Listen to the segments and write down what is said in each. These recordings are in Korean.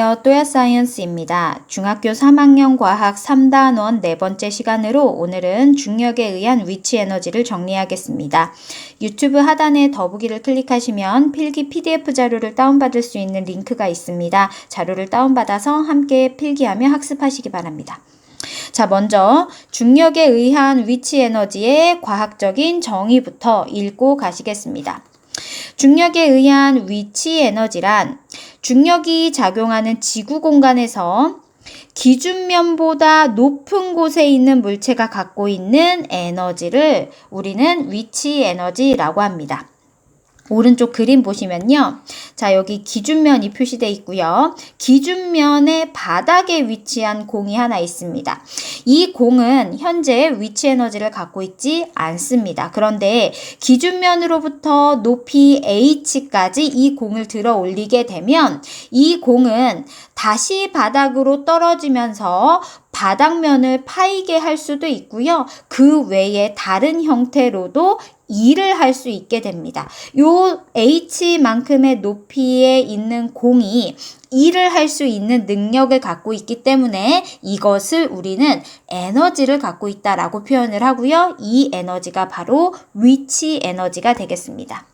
안녕하세요. 또야사이언스입니다. 중학교 3학년 과학 3단원 네 번째 시간으로 오늘은 중력에 의한 위치 에너지를 정리하겠습니다. 유튜브 하단에 더보기를 클릭하시면 필기 PDF 자료를 다운받을 수 있는 링크가 있습니다. 자료를 다운받아서 함께 필기하며 학습하시기 바랍니다. 자, 먼저 중력에 의한 위치 에너지의 과학적인 정의부터 읽고 가시겠습니다. 중력에 의한 위치 에너지란 중력이 작용하는 지구 공간에서 기준면보다 높은 곳에 있는 물체가 갖고 있는 에너지를 우리는 위치 에너지라고 합니다. 오른쪽 그림 보시면요. 자, 여기 기준면이 표시되어 있고요. 기준면의 바닥에 위치한 공이 하나 있습니다. 이 공은 현재 위치 에너지를 갖고 있지 않습니다. 그런데 기준면으로부터 높이 h까지 이 공을 들어 올리게 되면 이 공은 다시 바닥으로 떨어지면서 바닥면을 파이게 할 수도 있고요. 그 외에 다른 형태로도 일을 할 수 있게 됩니다. 요 h만큼의 높이에 있는 공이 일을 할 수 있는 능력을 갖고 있기 때문에 이것을 우리는 에너지를 갖고 있다라고 표현을 하고요. 이 에너지가 바로 위치 에너지가 되겠습니다.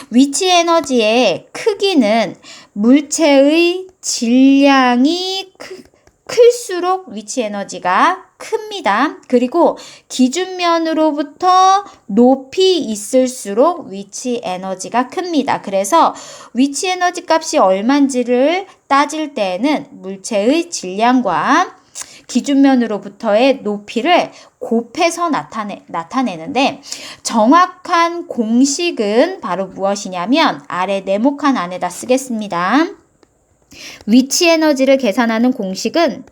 위치 에너지의 크기는 물체의 질량이 클수록 위치 에너지가 큽니다. 그리고 기준면으로부터 높이 있을수록 위치 에너지가 큽니다. 그래서 위치 에너지 값이 얼마인지를 따질 때에는 물체의 질량과 기준면으로부터의 높이를 곱해서 나타내는데 정확한 공식은 바로 무엇이냐면 아래 네모칸 안에다 쓰겠습니다. 위치 에너지를 계산하는 공식은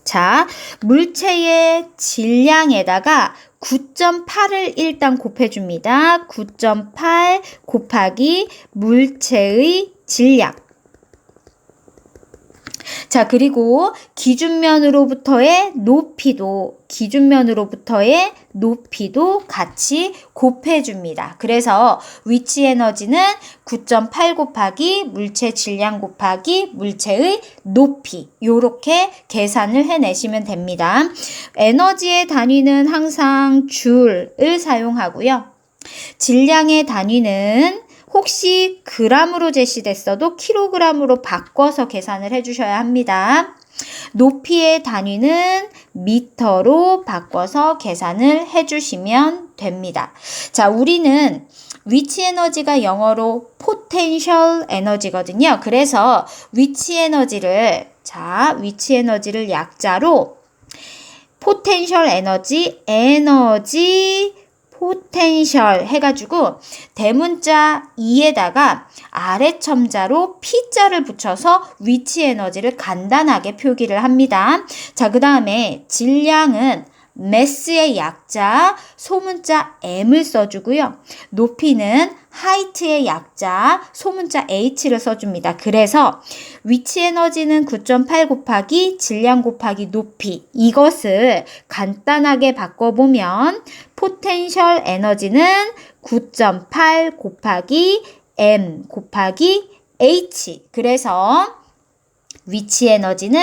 자, 물체의 질량에다가 9.8을 일단 곱해줍니다. 9.8 곱하기 물체의 질량. 자, 그리고 기준면으로부터의 높이도 같이 곱해줍니다. 그래서 위치 에너지는 9.8 곱하기 물체 질량 곱하기 물체의 높이 요렇게 계산을 해내시면 됩니다. 에너지의 단위는 항상 줄을 사용하고요. 질량의 단위는 혹시 그람으로 제시됐어도 킬로그램으로 바꿔서 계산을 해주셔야 합니다. 높이의 단위는 미터로 바꿔서 계산을 해주시면 됩니다. 자, 우리는 위치 에너지가 영어로 potential 에너지거든요. 그래서 위치 에너지를 약자로 potential 에너지 포텐셜 해가지고 대문자 2에다가 아래 첨자로 P자를 붙여서 위치 에너지를 간단하게 표기를 합니다. 자, 그 다음에 질량은 mass의 약자 소문자 m을 써주고요. 높이는 height의 약자 소문자 h를 써줍니다. 그래서 위치 에너지는 9.8 곱하기 질량 곱하기 높이 이것을 간단하게 바꿔보면 포텐셜 에너지는 9.8 곱하기 m 곱하기 h 그래서 위치 에너지는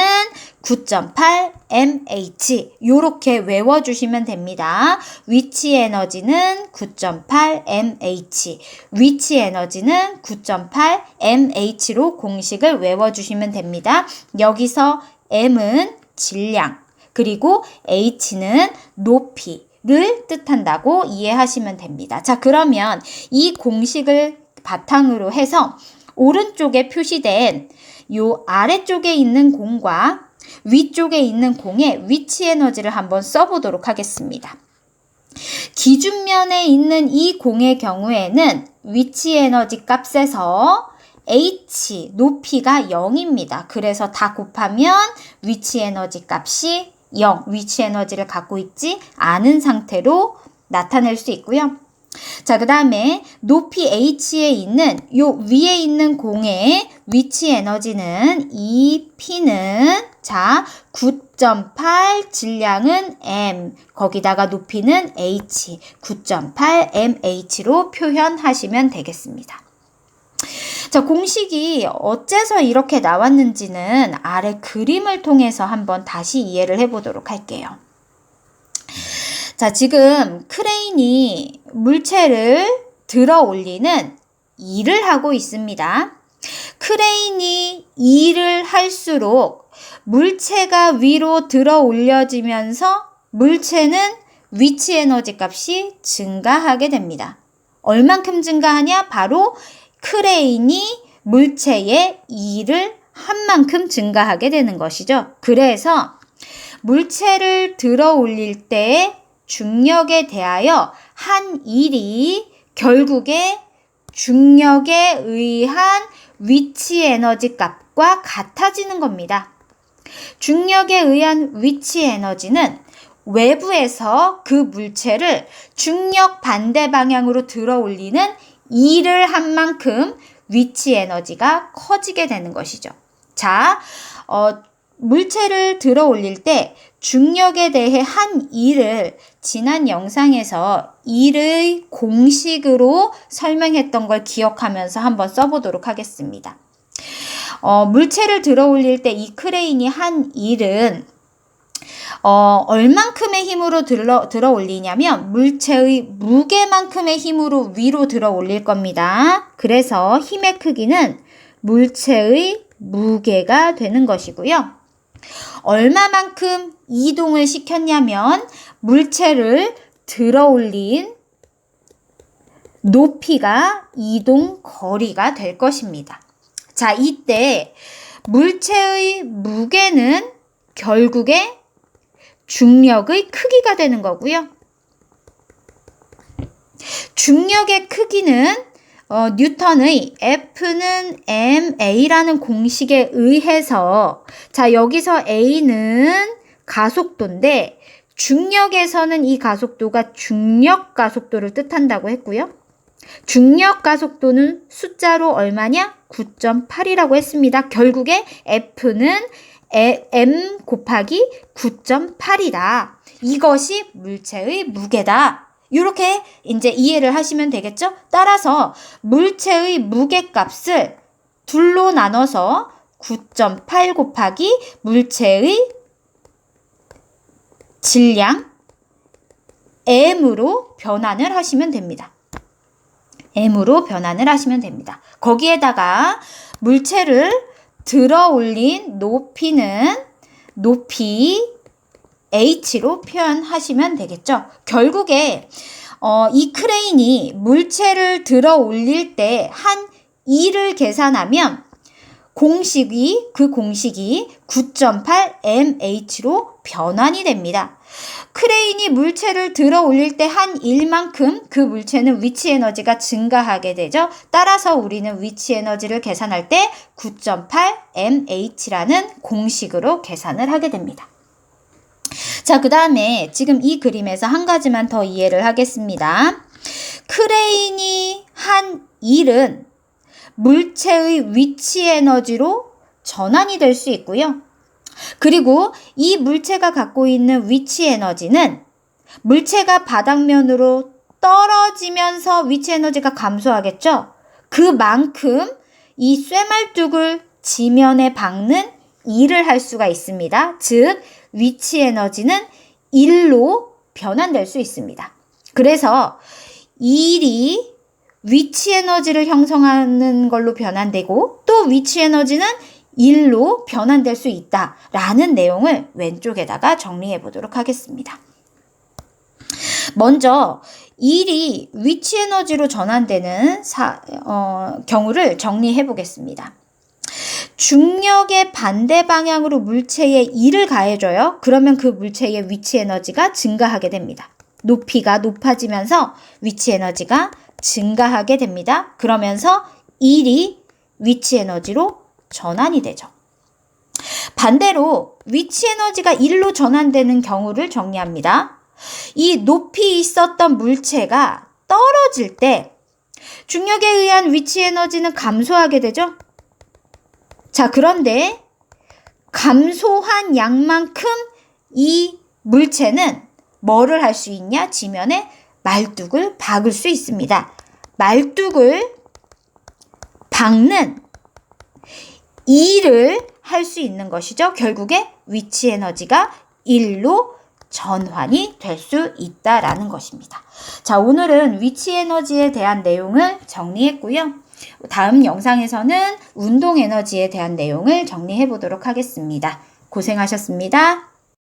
9.8 mh 요렇게 외워주시면 됩니다. 위치 에너지는 9.8 mh 위치 에너지는 9.8 mh로 공식을 외워주시면 됩니다. 여기서 m은 질량 그리고 h는 높이를 뜻한다고 이해하시면 됩니다. 자, 그러면 이 공식을 바탕으로 해서 오른쪽에 표시된 요 아래쪽에 있는 공과 위쪽에 있는 공의 위치 에너지를 한번 써보도록 하겠습니다. 기준면에 있는 이 공의 경우에는 위치 에너지 값에서 h 높이가 0입니다. 그래서 다 곱하면 위치 에너지 값이 0, 위치 에너지를 갖고 있지 않은 상태로 나타낼 수 있고요. 자, 그 다음에 높이 h에 있는 요 위에 있는 공의 위치 에너지는 이 P는 자 9.8 질량은 m 거기다가 높이는 h 9.8 mh로 표현하시면 되겠습니다. 자, 공식이 어째서 이렇게 나왔는지는 아래 그림을 통해서 한번 다시 이해를 해보도록 할게요. 자, 지금 크레인이 물체를 들어 올리는 일을 하고 있습니다. 크레인이 일을 할수록 물체가 위로 들어 올려지면서 물체는 위치 에너지 값이 증가하게 됩니다. 얼만큼 증가하냐? 바로 크레인이 물체의 일을 한 만큼 증가하게 되는 것이죠. 그래서 물체를 들어 올릴 때 중력에 대하여 한 일이 결국에 중력에 의한 위치 에너지 값과 같아지는 겁니다. 중력에 의한 위치 에너지는 외부에서 그 물체를 중력 반대 방향으로 들어 올리는 일을 한 만큼 위치 에너지가 커지게 되는 것이죠. 자, 물체를 들어 올릴 때 중력에 대해 한 일을 지난 영상에서 일의 공식으로 설명했던 걸 기억하면서 한번 써보도록 하겠습니다. 물체를 들어 올릴 때 이 크레인이 한 일은 얼만큼의 힘으로 들어 올리냐면 물체의 무게만큼의 힘으로 위로 들어 올릴 겁니다. 그래서 힘의 크기는 물체의 무게가 되는 것이고요. 얼마만큼 이동을 시켰냐면 물체를 들어 올린 높이가 이동 거리가 될 것입니다. 자, 이때 물체의 무게는 결국에 중력의 크기가 되는 거고요. 중력의 크기는 뉴턴의 F는 ma라는 공식에 의해서, 자, 여기서 a는 가속도인데 중력에서는 이 가속도가 중력 가속도를 뜻한다고 했고요. 중력 가속도는 숫자로 얼마냐? 9.8이라고 했습니다. 결국에 F는 m 곱하기 9.8이다. 이것이 물체의 무게다. 이렇게 이제 이해를 하시면 되겠죠? 따라서 물체의 무게값을 둘로 나눠서 9.8 곱하기 물체의 질량 m으로 변환을 하시면 됩니다. m으로 변환을 하시면 됩니다. 거기에다가 물체를 들어 올린 높이는 높이 h로 표현하시면 되겠죠. 결국에 이 크레인이 물체를 들어 올릴 때 한 일을 계산하면 그 공식이 9.8 mh로 변환이 됩니다. 크레인이 물체를 들어 올릴 때 한 일만큼 그 물체는 위치 에너지가 증가하게 되죠. 따라서 우리는 위치 에너지를 계산할 때 9.8 mh라는 공식으로 계산을 하게 됩니다. 자, 그 다음에 지금 이 그림에서 한 가지만 더 이해를 하겠습니다. 크레인이 한 일은 물체의 위치 에너지로 전환이 될 수 있고요. 그리고 이 물체가 갖고 있는 위치 에너지는 물체가 바닥면으로 떨어지면서 위치 에너지가 감소하겠죠. 그만큼 이 쇠말뚝을 지면에 박는 일을 할 수가 있습니다. 즉 위치 에너지는 1로 변환될 수 있습니다. 그래서 일이 위치 에너지를 형성하는 걸로 변환되고 또 위치 에너지는 1로 변환될 수 있다라는 내용을 왼쪽에다가 정리해 보도록 하겠습니다. 먼저 일이 위치 에너지로 전환되는 경우를 정리해 보겠습니다. 중력의 반대 방향으로 물체에 일을 가해줘요. 그러면 그 물체의 위치 에너지가 증가하게 됩니다. 높이가 높아지면서 위치 에너지가 증가하게 됩니다. 그러면서 일이 위치 에너지로 전환이 되죠. 반대로 위치 에너지가 1로 전환되는 경우를 정리합니다. 이 높이 있었던 물체가 떨어질 때 중력에 의한 위치 에너지는 감소하게 되죠. 자, 그런데 감소한 양만큼 이 물체는 뭐를 할 수 있냐? 지면에 말뚝을 박을 수 있습니다. 말뚝을 닿는 일을 할 수 있는 것이죠. 결국에 위치 에너지가 1로 전환이 될 수 있다라는 것입니다. 자, 오늘은 위치 에너지에 대한 내용을 정리했고요. 다음 영상에서는 운동 에너지에 대한 내용을 정리해 보도록 하겠습니다. 고생하셨습니다.